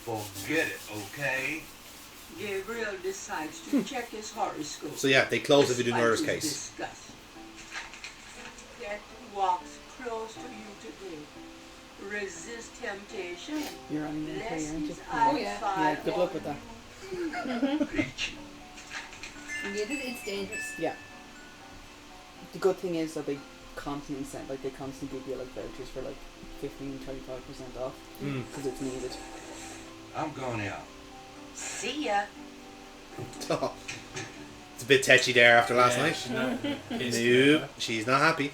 Forget it, okay? Gabriel decides to check his horoscope. So yeah, they close the Voodoo murders case. Disgust. Death walks close to you today. Resist temptation. You're on the prayer, aren't you? Oh, yeah. Yeah, good luck with that. Peachy. It's dangerous. Yeah. The good thing is that they constantly send, like, they constantly give you, like, vouchers for, like, 15-25% off. Because it's needed. I'm going out. See ya. Oh. It's a bit tetchy there after last night. She's not Nope, she's not happy.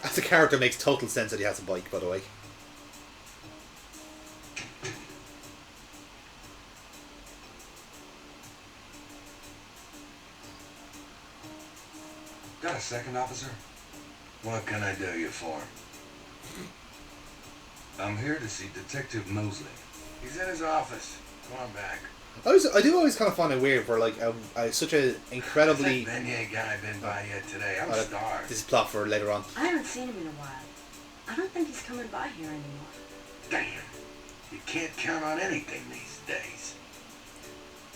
As a character, makes total sense that he has a bike, by the way. Got a second, officer? What can I do you for? I'm here to see Detective Mosley. He's in his office. Come on back. I do always kind of find it weird for like such an incredibly. Has that beignet guy been by yet today? I'm starved. This is plot for later on. I haven't seen him in a while. I don't think he's coming by here anymore. Damn. You can't count on anything these days.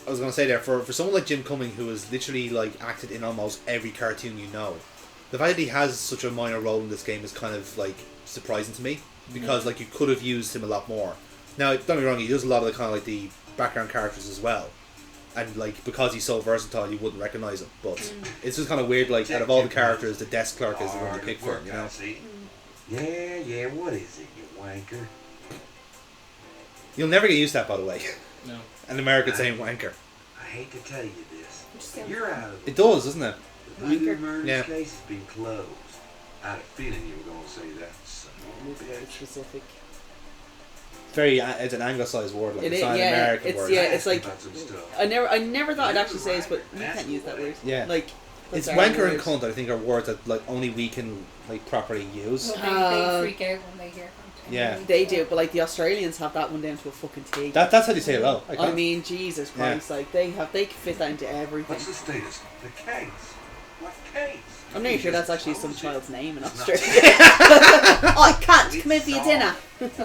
I was gonna say there for someone like Jim Cumming, who has literally like acted in almost every cartoon you know, the fact that he has such a minor role in this game is kind of like surprising to me, because like you could have used him a lot more. Now don't get me wrong, he does a lot of the kind of like the background characters as well, and like because he's so versatile you wouldn't recognise him, but it's just kind of weird, like out of all the characters the desk clerk is the one to pick for him, you know. Yeah, what is it, you wanker? You'll never get used to that, by the way. No. An American saying wanker. I hate to tell you this. You're out of It does, doesn't it? The Voodoo murders Yeah. case has been closed. I had a feeling you were going to say that. Son of It's a very bitch. specific. It's an anglicised word, like it's not an yeah, American it's word. yeah, it's like About some stuff. I never thought I'd actually say this, but you can't use that word. Yeah. Like It's that's our wanker and word. cunt, I think, are words that like only we can like properly use. Well, they freak out when they hear content. Yeah. They do, but like the Australians have that one down to a fucking T. That's how they say hello. I mean, Jesus Christ, like they can fit that into everything. What's the status? The case. What case? I'm nearly sure that's actually some Close it. child's name in It's Australia. not- Oh, I can't come in for your dinner. Turns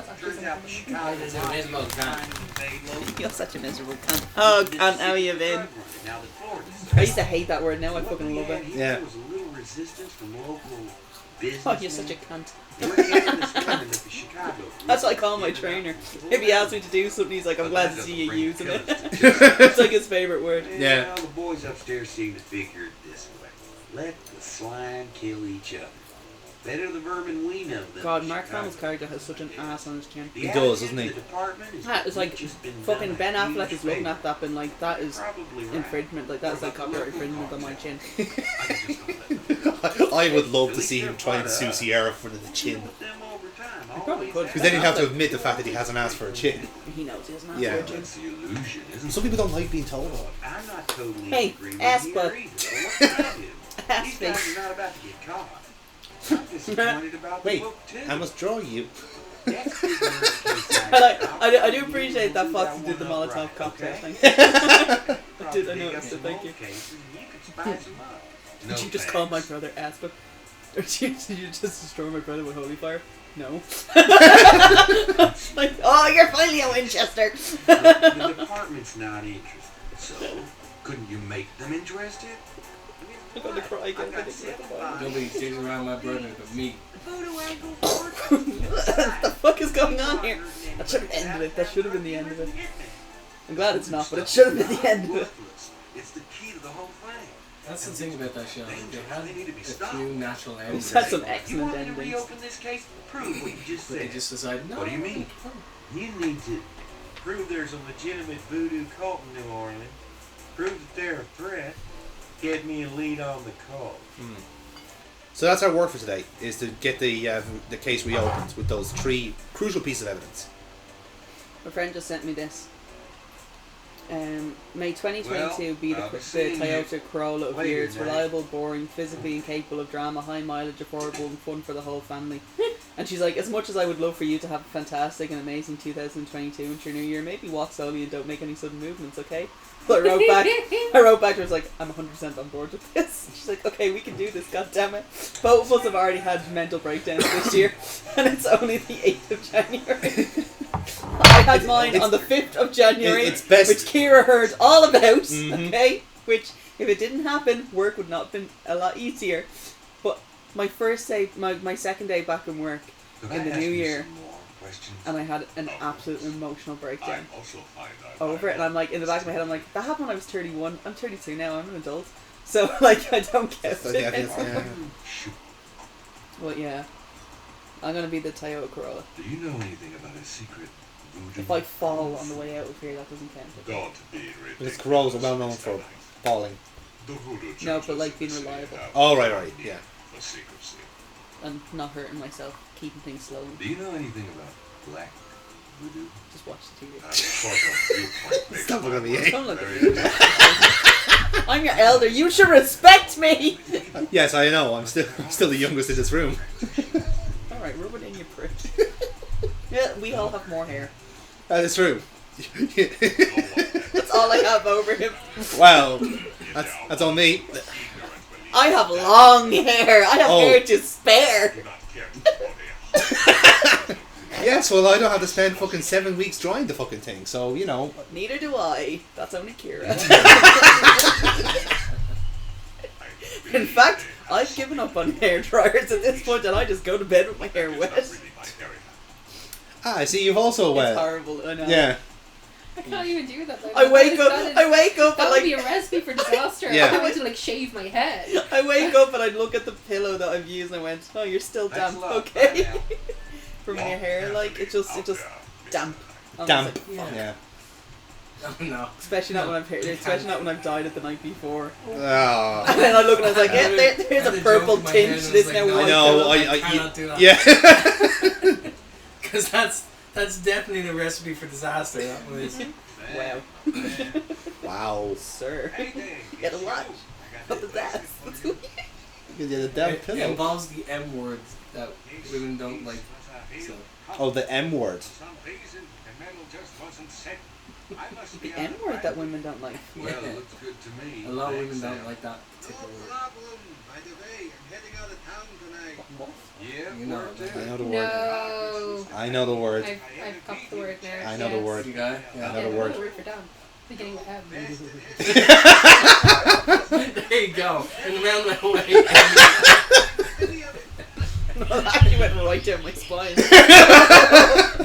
out the Chicago It's a miserable cunt. You're such a miserable cunt. Oh, cunt, how you been? Now the Florida I used to hate that word. Now I fucking love it. Yeah. There was a little resistance from local business. Oh, you're such a cunt. That's what I call my trainer. If he asks me to do something, he's like, I'm glad to see you using it. It's like his favourite word. Yeah. Well, the boys upstairs seem to figure it this way. Let the swine kill each other. Better the vermin we know than God, the Mark Chicago. Hamill's character has such an ass on his chin. The He does, doesn't attitude he? of the department is It's like just been fucking done Ben a Affleck huge is looking favor. at that and like, that is Probably right. infringement. Like, that's like copyright infringement on my chin. I just don't let them I would love to see him try and sue Sierra for the chin. with them over time. He probably could. Because then he'd have to admit the fact that he hasn't asked for a chin. He knows he doesn't have Yeah. a chin. That's the illusion, isn't Some it? people don't like being told. I'm not totally Hey, in agreement ass here butt. either. What can I do? Ass These guys face. are not about to get caught. I'm disappointed about the Wait, book too. I must draw you. That's the murder case I do appreciate that Fox did the Molotov cocktail thing. I did, I noticed it, thank you. Did you just call my brother Aspen? Or did you just destroy my brother with holy fire? No. Like, oh, you're finally a Winchester. The department's not interested, so couldn't you make them interested? I'm gonna cry again. I've got 7 bodies. Nobody digs around my brother but me. Voodoo angle What the fuck is going on here? That should have ended it. That should have been the end of it. I'm glad it's not, but it should have been the end of it. It's the key to the whole thing. That's the thing about that show. They had a few natural It's endings. had some You excellent want me to endings. reopen this case? Prove what you just But they said. just decided, no. What do you mean? You need to prove there's a legitimate voodoo cult in New Orleans. Prove that they're a threat. Get me a lead on the cult. So that's our work for today, is to get the case reopened with those 3 crucial pieces of evidence. My friend just sent me this. May 2022 be the I'll be the seeing you Toyota Corolla of later years. tonight. Reliable, boring, physically incapable of drama, high mileage, affordable and fun for the whole family. And she's like, as much as I would love for you to have a fantastic and amazing 2022 into your new year, maybe walk slowly and don't make any sudden movements, okay? So I wrote back to her, I was like, I'm 100% on board with this. She's like, okay, we can do this, goddammit. Both of us have already had mental breakdowns this year, and it's only the 8th of January. I had mine on the 5th of January, it's best. which Kira heard all about, okay? Which, if it didn't happen, work would not have been a lot easier. But my first day, my second day back in work in the new year, and I had an absolute emotional breakdown over it. And I'm like, in the back of my head, I'm like, that happened when I was 31. I'm 32 now. I'm an adult. So, like, I don't get it. But yeah, I'm going to be the Toyota Corolla. Do you know anything about a secret voodoo? If I fall on the way out of here, that doesn't count. God be Because Corollas are well known for falling. No, but like being reliable. Oh, right, yeah. For secrecy. And not hurting myself, keeping things slow. Do you know anything about black voodoo? Just watch the TV. Stop looking at me. Don't look at me. I'm your elder. You should respect me. Yes, I know. I'm still the youngest in this room. All right, rub it in, you prick. Yeah, we all have more hair. That is true. That's all I have over him. Well, that's on me. I have long hair. I have hair to spare. Yes, well, I don't have to spend fucking 7 weeks drying the fucking thing, so, you know. Neither do I. That's only Kira. In fact, I've given up on hair dryers at this point, and I just go to bed with my hair wet. Ah, I see you've also wet. It's horrible, I know. Yeah. I can't even do that. Like, I wake up that and would be a recipe for disaster. Yeah. I want to like shave my head. I wake up and I look at the pillow that I've used and I went, oh, you're still damp, okay? From your hair, like, it just damp. Damp. Yeah. Oh, no. Especially not when I've dyed it the night before. Oh. And then I look and I was like, yeah, there's a purple tinge to this now. I know. I cannot do that. Yeah. Because that's definitely the recipe for disaster. That was. Wow. Wow. Sir. Get a watch. What is that? The damn It pillow. involves the M word that women don't like. So. Oh, the M word. The N word that women don't like. Well, it looks good to me. A lot of women don't like that particular word. By the way, I'm heading out of town tonight. What? Yeah, You know, I know the word. No. I know the word. I've got the word now. I know the word. You guy? I know Yeah, the word. word for down. Beginning with M. There you go. In the roundabout way. Well, that actually went right down my spine.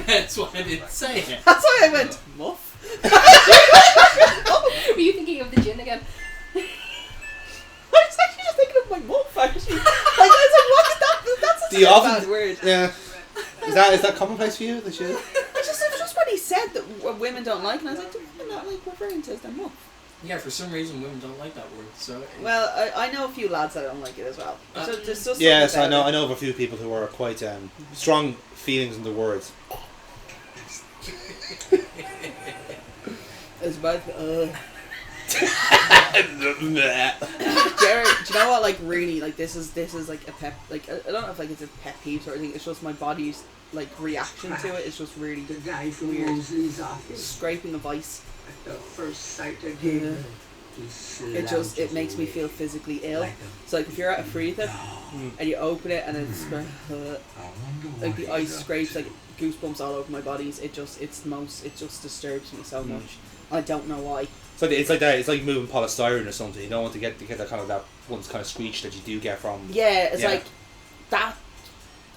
That's why I didn't say it. That's why I went, muff. Were you thinking of the gin again? I was actually just thinking of my muff, actually. Like, I was like, what is that? That's such Do you a often- bad word. Yeah. Is that commonplace for you? The shit? It was just what he said that women don't like, and I was like, I'm not like referring to as their muff. Yeah, for some reason women don't like that word. So. Well, I know a few lads that don't like it as well. So there's just Yes, I something know. about I know of a few people who are quite strong feelings in the words. It's about Jared, do you know what? Like, really, like this is like a pep. Like, I don't know if like it's a pet peeve sort of thing. It's just my body's like reaction to it. It's just really The guy from weird. Mosley's office. Scraping of ice. At the first sight I gave him, It makes me feel physically ill. So like if you're at a freezer and you open it and it's like the ice scrapes, like goosebumps all over my body. It just disturbs me so much. I don't know why. So it's like that. It's like moving polystyrene or something. You don't want to get that kind of that one kind of screech that you do get from. Yeah, it's like that.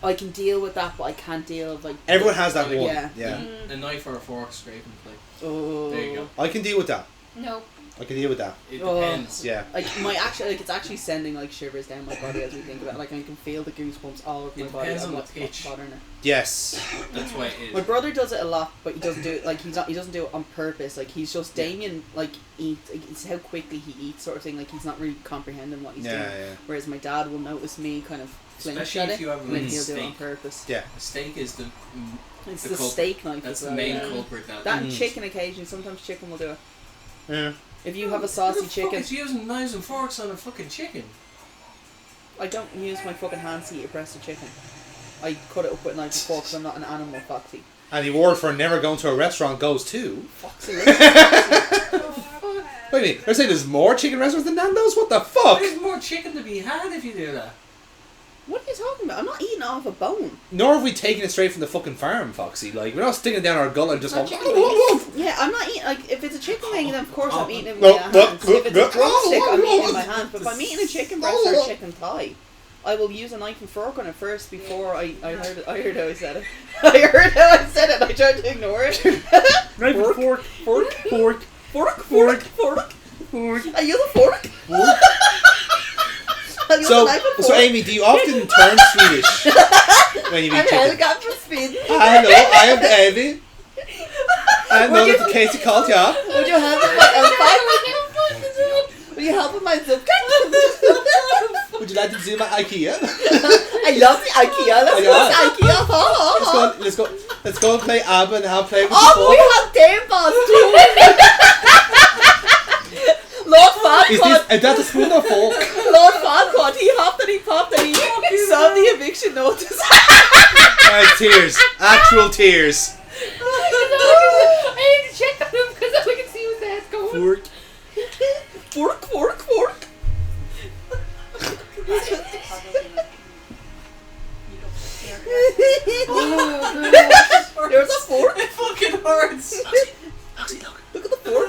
I can deal with that, but I can't deal with like. Everyone has that one. Yeah. A knife or a fork scraping, like. Oh. There you go. I can deal with that. No. I can deal with that. It depends. Yeah. Like it's actually sending like shivers down my body as we think about it. Like I can feel the goosebumps all over my body. Depends I'm on the like, pitch. bothering it. Yes. That's why it is. My brother does it a lot, but he doesn't do it like he doesn't do it on purpose. Like he's just Damien like eats. Like, it's how quickly he eats, sort of thing. Like he's not really comprehending what he's doing. Yeah. Whereas my dad will notice me kind of flinch Especially at if it, you have a and then he'll steak. do it on purpose. Yeah. A steak is the It's the the culprit. steak knife. That's as the well, main yeah. culprit. That and chicken occasionally. Sometimes chicken will do it. Yeah. If you have a saucy Who the chicken, fuck is using knives and forks on a fucking chicken? I don't use my fucking hands to eat a breast of chicken. I cut it up with a knife and fork because I'm not an animal, Foxy. And the award for never going to a restaurant goes to... Foxy. Wait a minute, they're saying there's more chicken restaurants than Nando's? What the fuck? There's more chicken to be had if you do that. What are you talking about? I'm not eating off a bone. Nor have we taken it straight from the fucking farm, Foxy. Like, we're not sticking it down our gullet and just going... Yeah, I'm not eating, like, if it's a chicken wing, then of course I'm eating it with No, my hands. no, If it's a no. drumstick, I'm eating it with my hands. But if I'm eating a chicken breast or a chicken thigh, I will use a knife and fork on it first before I heard it. I heard how I said it. I heard how I said it and I tried to ignore it. Knife and fork. Fork. Fork. Fork. I use a fork. I use a knife and fork. So Amy, do you often turn Swedish when you eat I'm chicken? helicopter speed. Hello, I am Amy. I know that the Casey called you up. Would you help with my Will you help with my zip? Would you like to do my IKEA? I love the IKEA. Let's go to IKEA. Let's go and play ABBA and have play with the Oh, we fork. have Dame Boss too. Lord Farquaad. Is that a spoon or fork? Lord Farquaad. He hopped and he popped and he saw the eviction notice. Tears. Actual tears. I need to check on him because I can see his ass going. Fork. Fork. There's a fork. It fucking hurts. Look at the fork.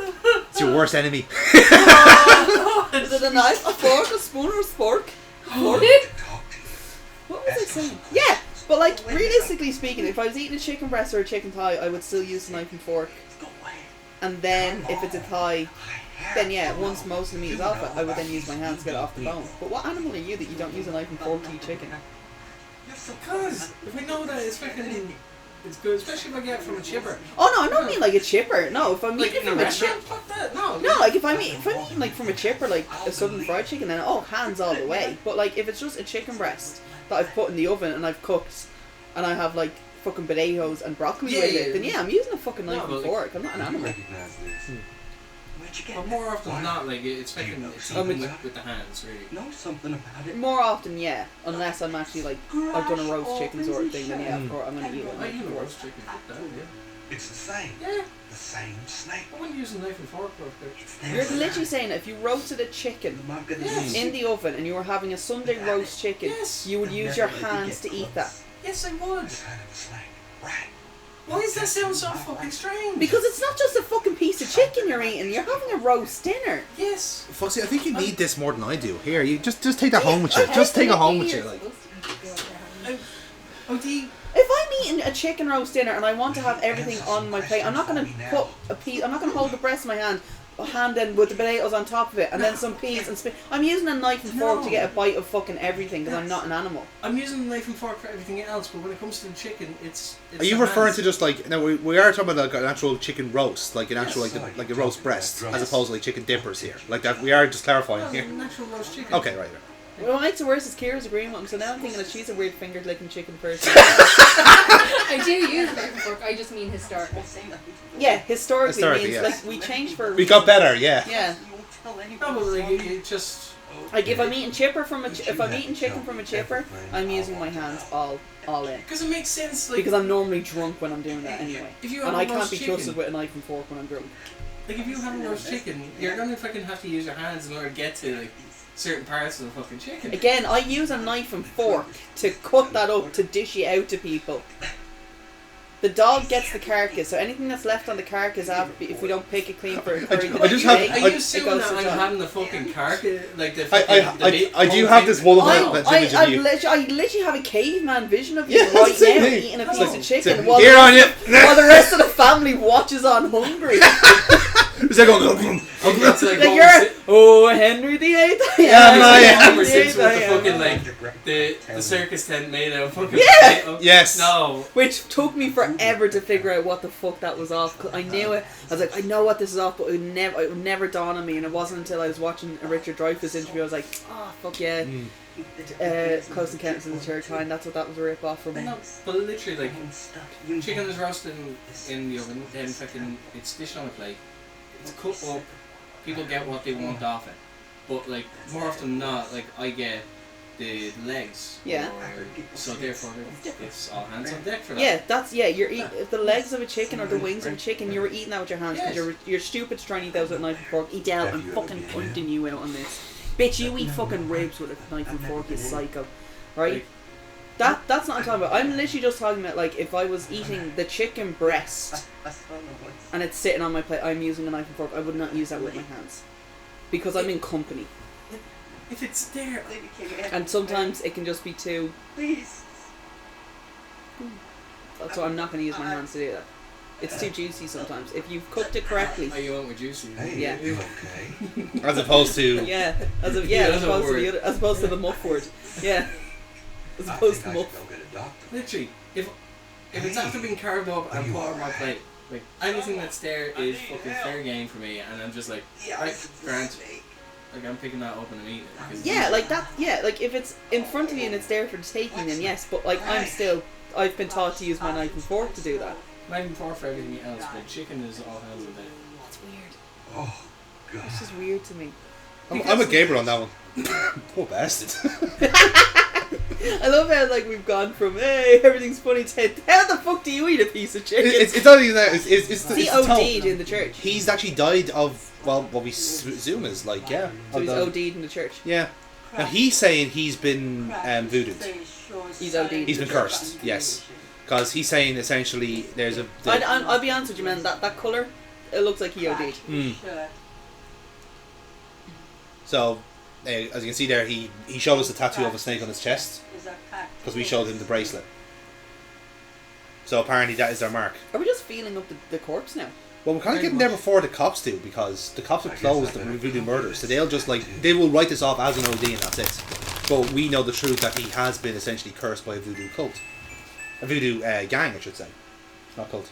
It's your worst enemy. Is it a knife, a fork, a spoon, or a spork? Fork? What was I saying? Yeah, but like realistically speaking, if I was eating a chicken breast or a chicken thigh, I would still use a knife and fork. And then if it's a thigh, then yeah, once most of the meat is off it, I would then use my hands to get it off the bone. But what animal are you that you don't use a knife and fork to eat chicken? Because if we know that it's fucking, it's good, especially if I get it from a chipper. Oh no, I don't mean like a chipper. No, if I'm Like eating in a from a restaurant, chipper. fuck that. No. No, like if I'm eating like from a chipper, like a southern fried chicken, then hands all the way. But like if it's just a chicken breast that I've put in the oven and I've cooked, and I have like fucking potatoes and broccoli with it, then yeah, I'm using a fucking knife and fork. I'm not an animal. Recognize this. Where'd you get But more often than not, like it's fucking, it's eaten with the hands, really. know something about it? More often, yeah. Unless I'm actually like I've done a roast chicken sort of thing, then yeah, of course I'm gonna eat it. with a I knife eat and a fork. roast chicken with that, yeah. It's the same. Yeah. The same snake. I wouldn't use a knife and fork for it. You're literally saying that if you roasted a chicken Yes. in the oven and you were having a Sunday roast chicken, Yes. you would use your hands to eat that. Yes, I would. It's kind of a snake. Right. Why does that sound so fucking strange? Because it's not just a fucking piece of chicken you're eating, you're having a roast dinner. Yes. Foxy, I think you need this more than I do. Here, you just take that home with you. Just take it home with you. Like. Oh, do you... If I'm eating a chicken roast dinner and I want to have everything on my plate, I'm not gonna put a piece. I'm not gonna hold the breast in my hand in with the potatoes on top of it, and then some peas and spin. I'm using a knife and fork to get a bite of fucking everything because I'm not an animal. I'm using a knife and fork for everything else, but when it comes to the chicken, it's Are you the referring hands. to just like now we are talking about like an actual chicken roast, like an actual like a roast breast, as opposed to like chicken dippers here, like that. We are just clarifying here. Natural roast chicken. Okay, right. What makes it worse is Kira's agreeing with him, so now I'm thinking that she's a weird fingered licking chicken person. I do use knife and fork. I just mean historical. Yeah, historically means yes. like we changed for a We got better, yeah. Yeah. No, but like you just. Like if I'm eating chipper from if I'm eating chicken from a chipper, I'm using my hands all in. Because it makes sense, like. Because I'm normally drunk when I'm doing that anyway. If you And have I a can't roast be chicken, trusted with a knife and fork when I'm drunk. like if you have a roast chicken, you're gonna fucking have to use your hands in order to get to like certain parts of the fucking chicken. Again, I use a knife and fork to cut that up to dish it out to people. The dog gets the carcass, so anything that's left on the carcass after, if we don't pick it clean for a curry, I just have- Are you assuming that I'm having the fucking carcass, like the fucking I do have this wall that's image of you. I literally have a caveman vision of you Yeah, right that's the now thing. eating a It's piece like- of chicken it's while here on you. while the rest of the family watches on hungry. It's like going. It's like Like Homer you're, Sim- oh Henry VIII. Yeah, no, it's yeah. like Homer Simpson with the fucking like the circus tent made out of fucking potato. Yes. No. Which took me forever to figure out what the fuck that was off. 'Cause I knew it. I was like, I know what this is off, but it would never dawn on me. And it wasn't until I was watching a Richard Dreyfuss interview, I was like, oh fuck yeah, Close Encounters of the Third Kind. That's what that was a rip off from. No, but literally, like, chicken is roasted in the oven, then fucking, it's dished on a plate, it's cut up, people get what they want off it. But, like, more often than not, like, I get the legs. Yeah. So therefore, it's all hands on deck for that. Yeah, that's you're eating the legs of a chicken or the wings of a chicken. You're eating that with your hands because you're stupid to try and eat those with a knife and fork. Eat out. I'm fucking pointing you out on this, bitch. You eat fucking ribs with a knife and fork, you psycho, right? That's not what I'm talking about. I'm literally just talking about like if I was eating the chicken breast and it's sitting on my plate, I'm using a knife and fork. I would not use that with my hands because I'm in company. If it's there, And sometimes it can just be too. Please. So I'm not going to use my hands to do that. It's too juicy sometimes. If you've cooked it correctly. Oh, you want with juicy? Hey, Yeah. you okay? As opposed to Yeah, as other opposed to word. the other, as opposed to the muff word. Yeah, as I opposed think to I should muff. go get a doctor. Literally, if it's after being carved up and put on my plate, like anything that's there is fucking fair game for me, and I'm just like, right, Grant. Like I'm picking that up and I'm eating it. because Yeah, like that. Yeah, like if it's in front of you and it's there for the taking, then yes. But like I've been taught to use my knife and fork to do that. Knife and fork for everything else, but chicken is all hands on deck. That's weird. Oh, God. It's just weird to me. I'm a Gabriel on that one. Poor bastard. I love how like we've gone from hey everything's funny to how the fuck do you eat a piece of chicken? It's not even that. It's the he tone. OD'd in the church. He's actually died of what we assume is like So he's of OD'd in the church. Yeah. Now he's saying he's been voodooed. He's OD'd. He's been cursed. Yes, because he's saying essentially there's a. I'll be honest with you, man. That colour, it looks like he OD'd. So, as you can see there, he showed us the tattoo of a snake on his chest because we showed him the bracelet. So apparently that is their mark. Are we just feeling up the corpse now? Well, we're kind of getting there before the cops do because the cops have closed the voodoo murders, so they'll just they will write this off as an OD and that's it. But we know the truth that he has been essentially cursed by a voodoo cult, a voodoo gang, I should say, not cult.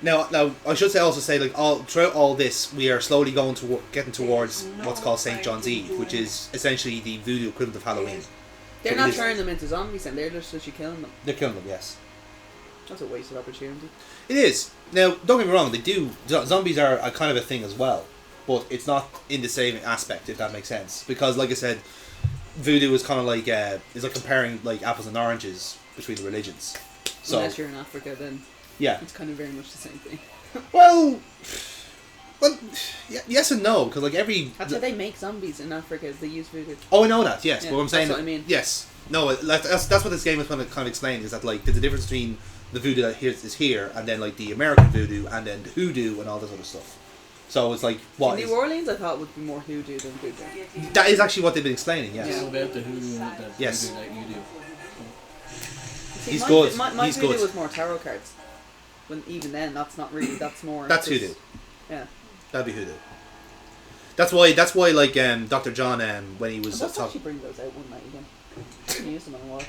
Now I should also say throughout all this, we are slowly getting towards what's called St. John's Eve, which is essentially the voodoo equivalent of Halloween. They're So not it is- turning them into zombies, and they're just literally killing them. They're killing them, yes. That's a wasted opportunity. It is. Now, don't get me wrong, zombies are a kind of a thing as well, but it's not in the same aspect, if that makes sense. Because, like I said, voodoo is kind of like, it's like comparing like apples and oranges between the religions. So, Unless you're in Africa, then yeah. it's kind of very much the same thing. Well, yes and no, because like every... That's how they make zombies in Africa, is they use voodoo. Oh, I know that, yes, Yeah, but what I'm saying... that's what I mean. Yes. No, that's what this game is going to kind of explain, is that like there's a difference between the voodoo that is here, and then like the American voodoo, and then the hoodoo, and all this other stuff. So it's like, what In is... New Orleans, I thought would be more hoodoo than voodoo. That is actually what they've been explaining, yes. It's all about the hoodoo and the Yes. voodoo that you do. See, He's my, good. My He's voodoo good. was more tarot cards. When even then, that's not really. That's more. That's just- hoodoo. Yeah. That'd be hoodoo. That's why like Dr. John when he was Let's talking... actually bring those out one night again. I haven't used them in a while.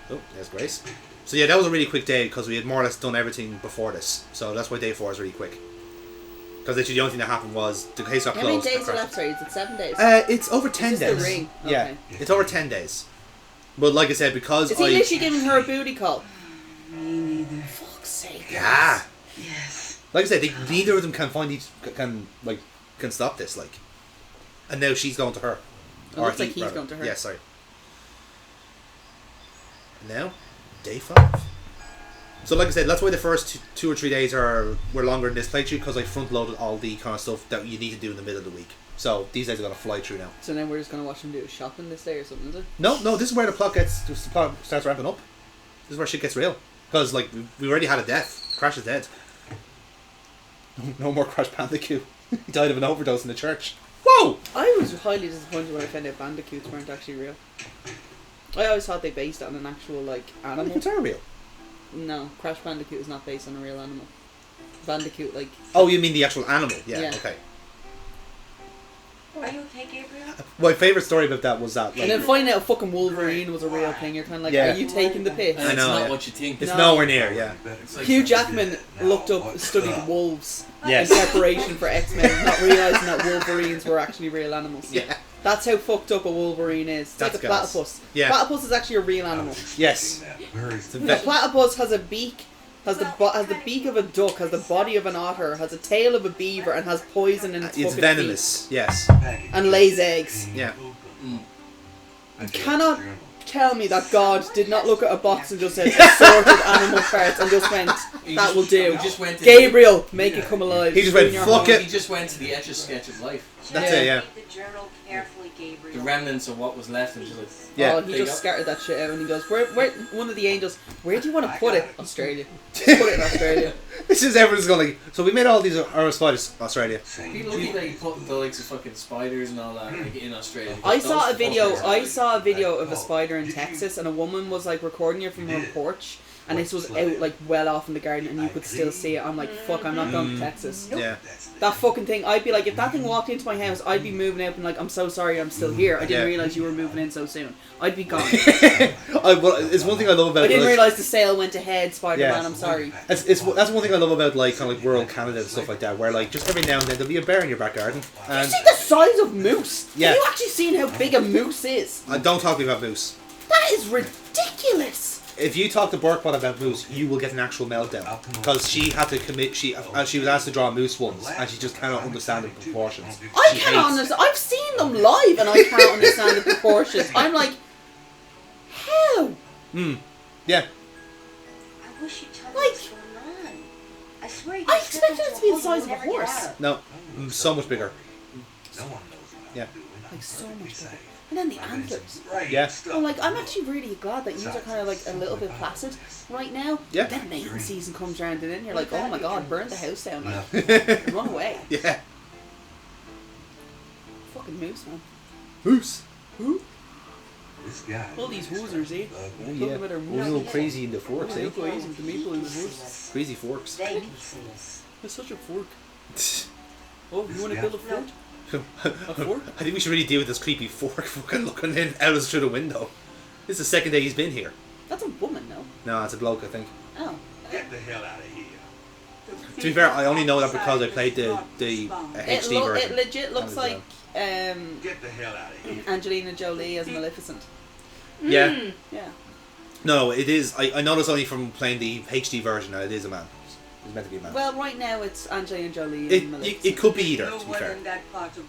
Oh, there's Grace. So yeah, that was a really quick day because we had more or less done everything before this. So that's why day 4 is really quick. Because literally the only thing that happened was the case got How many closed. days and are crashed. left? Sorry, is it 7 days? It's over 10 Is this days. the ring? Yeah, Okay. it's over 10 days. But like I said, because Is he literally giving her a booty call? Me neither. Fuck's sake. Yeah. Yes. Like I said, neither of them can stop this. Like, and now she's going to her. It looks like he's rather. going to her. Yeah, sorry. And now, day 5. So like I said, that's why the first 2 or 3 days were longer in this playthrough, because I front loaded all the kind of stuff that you need to do in the middle of the week. So these days are gonna fly through now. So now we're just gonna watch him do shopping this day or something, is it? No, this is where the plot starts ramping up. This is where shit gets real. Because like we already had a death. Crash is dead. No more Crash Bandicoot. He died of an overdose in the church. Whoa! I was highly disappointed when I found out bandicoots weren't actually real. I always thought they based it on an actual like animal. It's not real. No, Crash Bandicoot is not based on a real animal. Bandicoot, like... Oh, you mean the actual animal? Yeah. Yeah. Okay. Are you okay, Gabriel? My favourite story about that was that And then finding out fucking Wolverine was a real thing, you're kind of like, Yeah. are you taking the piss? And I it's know, not yeah. what you think. it's No. nowhere near. Yeah. It's like Hugh Jackman studied wolves Yes. in preparation for X-Men, not realising that Wolverines were actually real animals. Yeah. That's how fucked up a Wolverine is. It's like a That's gas. platypus. Yeah. Platypus is actually a real animal. Yes. Where is The The platypus has a beak has the beak of a duck, has the body of an otter, has a tail of a beaver, and has poison in its It's fucking venomous, feet. yes. And lays eggs. Yeah. You cannot tell me that God did not look at a box and just said assorted animal parts and just went, that will do. He just went to Gabriel, make it come alive. He just went, In your fuck home. it. He just went to the Etch-a-Sketch of life. That's it, yeah. Read the journal carefully, Gabriel. The remnants of what was left, and just like, Yeah. Oh, he There you just go. scattered that shit out and he goes, where, one of the angels, where do you want to put it? Australia. Just put it in Australia. This is everyone's going like, so we made all these our spiders, Australia. be lucky that you put the likes of fucking spiders and all that like in Australia. I saw a Those video. fuckers- I saw a video of a spider in Texas, and a woman was like recording it from her porch, and this was out like well off in the garden, and you could still see it. I'm like, fuck, I'm not going to Texas. Yeah. That fucking thing. I'd be like, if that thing walked into my house, I'd be moving out and like, I'm so sorry, I'm still here. I didn't Yeah. realize you were moving in so soon. I'd be gone. Well, it's one thing I love about I didn't like, realize the sale went ahead, Spider-Man. Yeah. I'm sorry. that's one thing I love about like kind of like rural Canada and stuff like that, where like just every now and then there'll be a bear in your back garden, and See the size of moose. Yeah. Have you actually seen how big a moose is? don't talk to me about moose. That is ridiculous. If you talk to Burkbot about moose, you will get an actual meltdown because she had to commit. She was asked to draw moose once, and she just cannot understand the proportions. I She can't hates- understand. I've seen them live and I can't understand the proportions. I'm like, how? Yeah. I wish you'd tell me Like- what's going on. I swear you I expected it to be the size of a never get horse. out. No, so much bigger. No one knows about Yeah. Like so much bigger. And then the antlers. Yeah. I'm like, I'm actually really glad that you are kind of like a little bit placid right now. Yeah. Then mating season comes around and then you're like, oh my god, burn the house down. Like, Yeah. run away. Fucking moose, man. Moose. This guy. All these woozers, eh? Oh Talking yeah. about our We're a moose. little crazy in the forks, eh? Look how easy the maple in the horse. Crazy forks. They can see us. It's such a fork. Oh, you want to build a fort? A fork? I think we should really deal with this creepy fork fucking looking in at us through the window. This is the second day he's been here. That's a woman, no? No, it's a bloke, I think. Oh. Get the hell out of here. To be fair, I only know that because I played the HD version. It legit looks As like Get the hell out of here. Angelina Jolie as Maleficent. Yeah. Yeah. No, it is. I know this only from playing the HD version. It is a man. It's meant to be a man. Well, right now it's Angelina Jolie and It Maleficent. it could be either. No To be one fair. in that part of